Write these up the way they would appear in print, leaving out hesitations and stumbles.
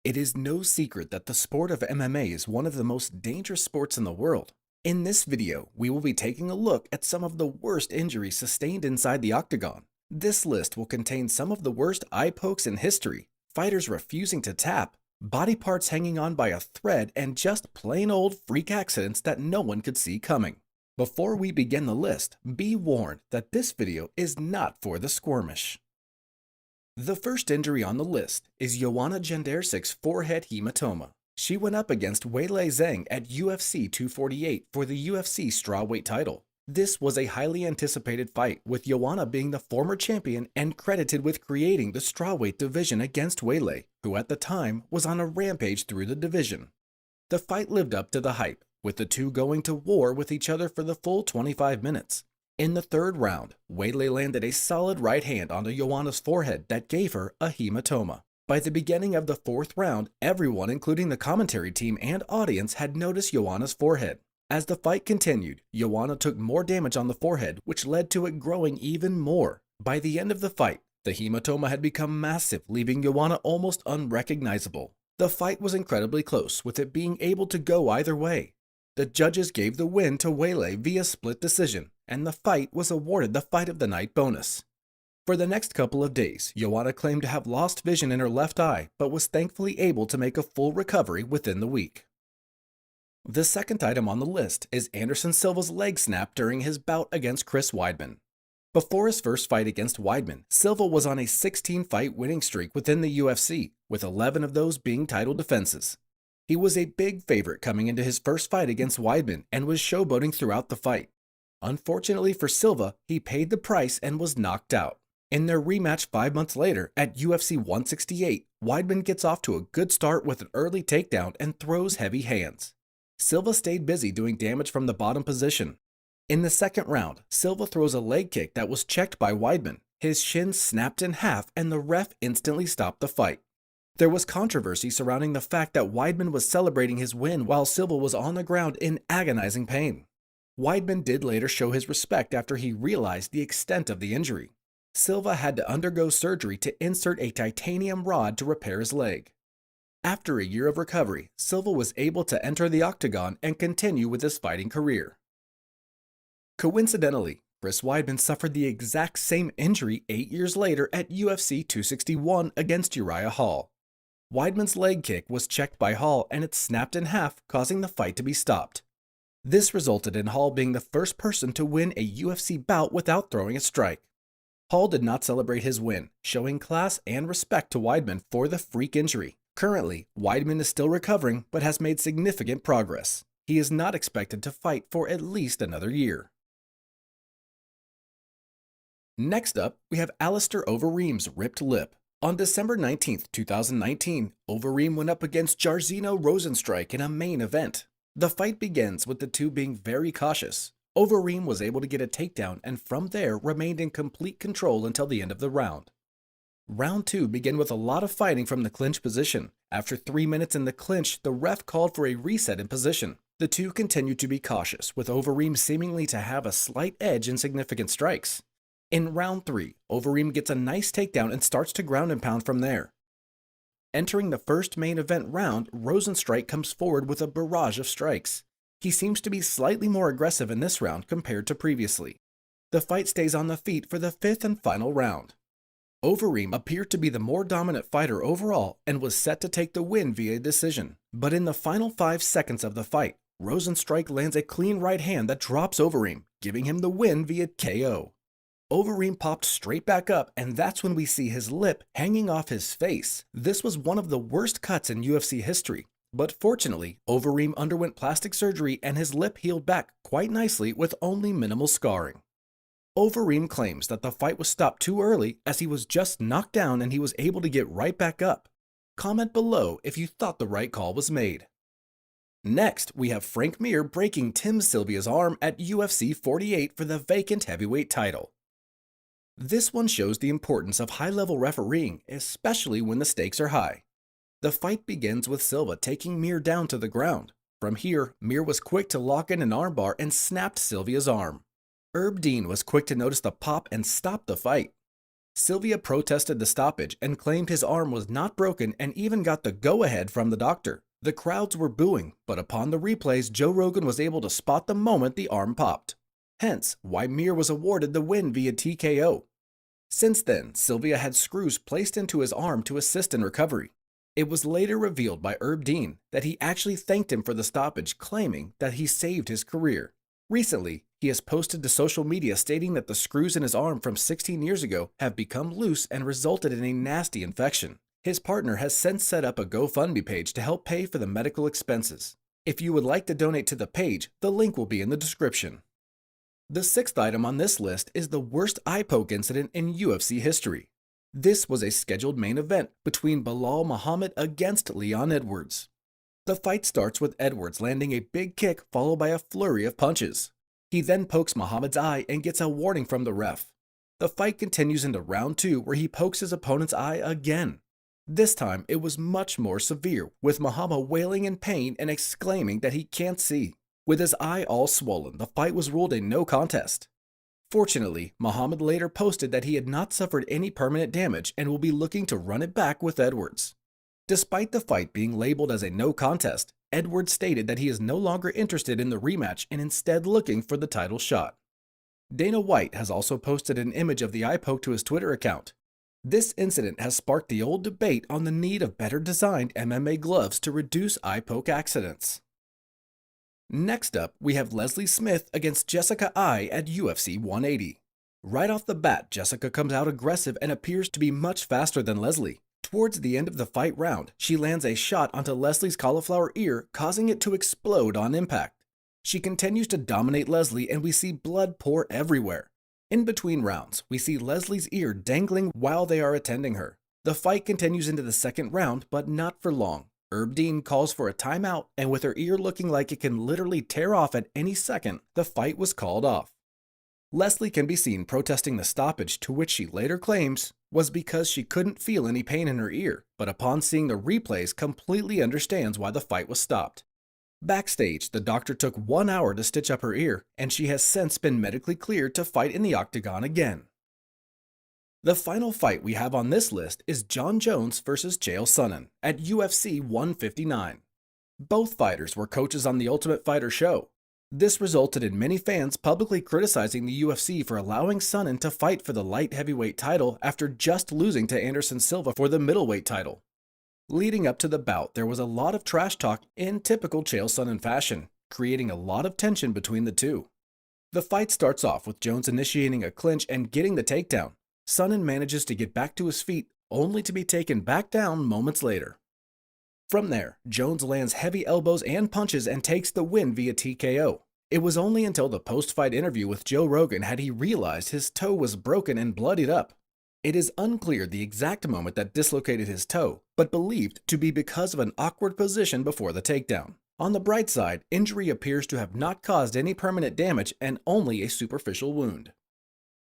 It is no secret that the sport of MMA is one of the most dangerous sports in the world. In this video, we will be taking a look at some of the worst injuries sustained inside the octagon. This list will contain some of the worst eye pokes in history, fighters refusing to tap, body parts hanging on by a thread, and just plain old freak accidents that no one could see coming. Before we begin the list, be warned that this video is not for the squirmish. The first injury on the list is Joanna Jędrzejczyk's forehead hematoma. She went up against Weili Zhang at UFC 248 for the UFC strawweight title. This was a highly anticipated fight, with Joanna being the former champion and credited with creating the strawweight division against Weili, who at the time was on a rampage through the division. The fight lived up to the hype, with the two going to war with each other for the full 25 minutes. In the third round, Weili landed a solid right hand onto Joanna's forehead that gave her a hematoma. By the beginning of the fourth round, everyone, including the commentary team and audience, had noticed Joanna's forehead. As the fight continued, Joanna took more damage on the forehead, which led to it growing even more. By the end of the fight, the hematoma had become massive, leaving Joanna almost unrecognizable. The fight was incredibly close, with it being able to go either way. The judges gave the win to Weili via split decision, and the fight was awarded the Fight of the Night bonus. For the next couple of days, Joanna claimed to have lost vision in her left eye, but was thankfully able to make a full recovery within the week. The second item on the list is Anderson Silva's leg snap during his bout against Chris Weidman. Before his first fight against Weidman, Silva was on a 16-fight winning streak within the UFC, with 11 of those being title defenses. He was a big favorite coming into his first fight against Weidman and was showboating throughout the fight. Unfortunately for Silva, he paid the price and was knocked out. In their rematch 5 months later at UFC 168, Weidman gets off to a good start with an early takedown and throws heavy hands. Silva stayed busy doing damage from the bottom position. In the second round, Silva throws a leg kick that was checked by Weidman. His shin snapped in half and the ref instantly stopped the fight. There was controversy surrounding the fact that Weidman was celebrating his win while Silva was on the ground in agonizing pain. Weidman did later show his respect after he realized the extent of the injury. Silva had to undergo surgery to insert a titanium rod to repair his leg. After a year of recovery, Silva was able to enter the octagon and continue with his fighting career. Coincidentally, Chris Weidman suffered the exact same injury 8 years later at UFC 261 against Uriah Hall. Weidman's leg kick was checked by Hall and it snapped in half, causing the fight to be stopped. This resulted in Hall being the first person to win a UFC bout without throwing a strike. Hall did not celebrate his win, showing class and respect to Weidman for the freak injury. Currently, Weidman is still recovering but has made significant progress. He is not expected to fight for at least another year. Next up, we have Alistair Overeem's ripped lip. On December 19, 2019, Overeem went up against Jairzinho Rozenstruik in a main event. The fight begins with the two being very cautious. Overeem was able to get a takedown and from there remained in complete control until the end of the round. Round 2 began with a lot of fighting from the clinch position. After 3 minutes in the clinch, the ref called for a reset in position. The two continued to be cautious, with Overeem seemingly to have a slight edge in significant strikes. In round 3, Overeem gets a nice takedown and starts to ground and pound from there. Entering the first main event round, Rozenstruik comes forward with a barrage of strikes. He seems to be slightly more aggressive in this round compared to previously. The fight stays on the feet for the fifth and final round. Overeem appeared to be the more dominant fighter overall and was set to take the win via decision. But in the final 5 seconds of the fight, Rozenstruik lands a clean right hand that drops Overeem, giving him the win via KO. Overeem popped straight back up, and that's when we see his lip hanging off his face. This was one of the worst cuts in UFC history, but fortunately, Overeem underwent plastic surgery and his lip healed back quite nicely with only minimal scarring. Overeem claims that the fight was stopped too early as he was just knocked down and he was able to get right back up. Comment below if you thought the right call was made. Next, we have Frank Mir breaking Tim Sylvia's arm at UFC 48 for the vacant heavyweight title. This one shows the importance of high-level refereeing, especially when the stakes are high. The fight begins with Silva taking Mir down to the ground. From here, Mir was quick to lock in an armbar and snapped Sylvia's arm. Herb Dean was quick to notice the pop and stop the fight. Sylvia protested the stoppage and claimed his arm was not broken and even got the go-ahead from the doctor. The crowds were booing, but upon the replays, Joe Rogan was able to spot the moment the arm popped. Hence, why Mir was awarded the win via TKO. Since then, Sylvia had screws placed into his arm to assist in recovery. It was later revealed by Herb Dean that he actually thanked him for the stoppage, claiming that he saved his career. Recently, he has posted to social media stating that the screws in his arm from 16 years ago have become loose and resulted in a nasty infection. His partner has since set up a GoFundMe page to help pay for the medical expenses. If you would like to donate to the page, the link will be in the description. The sixth item on this list is the worst eye poke incident in UFC history. This was a scheduled main event between Bilal Muhammad against Leon Edwards. The fight starts with Edwards landing a big kick followed by a flurry of punches. He then pokes Muhammad's eye and gets a warning from the ref. The fight continues into round 2 where he pokes his opponent's eye again. This time it was much more severe, with Muhammad wailing in pain and exclaiming that he can't see. With his eye all swollen, the fight was ruled a no contest. Fortunately, Muhammad later posted that he had not suffered any permanent damage and will be looking to run it back with Edwards. Despite the fight being labeled as a no contest, Edwards stated that he is no longer interested in the rematch and instead looking for the title shot. Dana White has also posted an image of the eye poke to his Twitter account. This incident has sparked the old debate on the need of better designed MMA gloves to reduce eye poke accidents. Next up, we have Leslie Smith against Jessica Eye at UFC 180. Right off the bat, Jessica comes out aggressive and appears to be much faster than Leslie. Towards the end of the fight round, she lands a shot onto Leslie's cauliflower ear, causing it to explode on impact. She continues to dominate Leslie and we see blood pour everywhere. In between rounds, we see Leslie's ear dangling while they are attending her. The fight continues into the second round, but not for long. Herb Dean calls for a timeout, and with her ear looking like it can literally tear off at any second, the fight was called off. Leslie can be seen protesting the stoppage, to which she later claims was because she couldn't feel any pain in her ear, but upon seeing the replays completely understands why the fight was stopped. Backstage, the doctor took 1 hour to stitch up her ear, and she has since been medically cleared to fight in the octagon again. The final fight we have on this list is Jon Jones vs. Chael Sonnen at UFC 159. Both fighters were coaches on the Ultimate Fighter show. This resulted in many fans publicly criticizing the UFC for allowing Sonnen to fight for the light heavyweight title after just losing to Anderson Silva for the middleweight title. Leading up to the bout, there was a lot of trash talk in typical Chael Sonnen fashion, creating a lot of tension between the two. The fight starts off with Jones initiating a clinch and getting the takedown. Sonnen manages to get back to his feet, only to be taken back down moments later. From there, Jones lands heavy elbows and punches and takes the win via TKO. It was only until the post-fight interview with Joe Rogan had he realized his toe was broken and bloodied up. It is unclear the exact moment that dislocated his toe, but believed to be because of an awkward position before the takedown. On the bright side, injury appears to have not caused any permanent damage and only a superficial wound.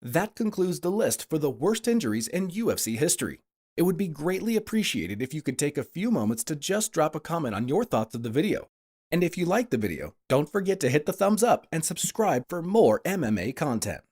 That concludes the list for the worst injuries in UFC history. It would be greatly appreciated if you could take a few moments to just drop a comment on your thoughts of the video. And if you liked the video, don't forget to hit the thumbs up and subscribe for more MMA content.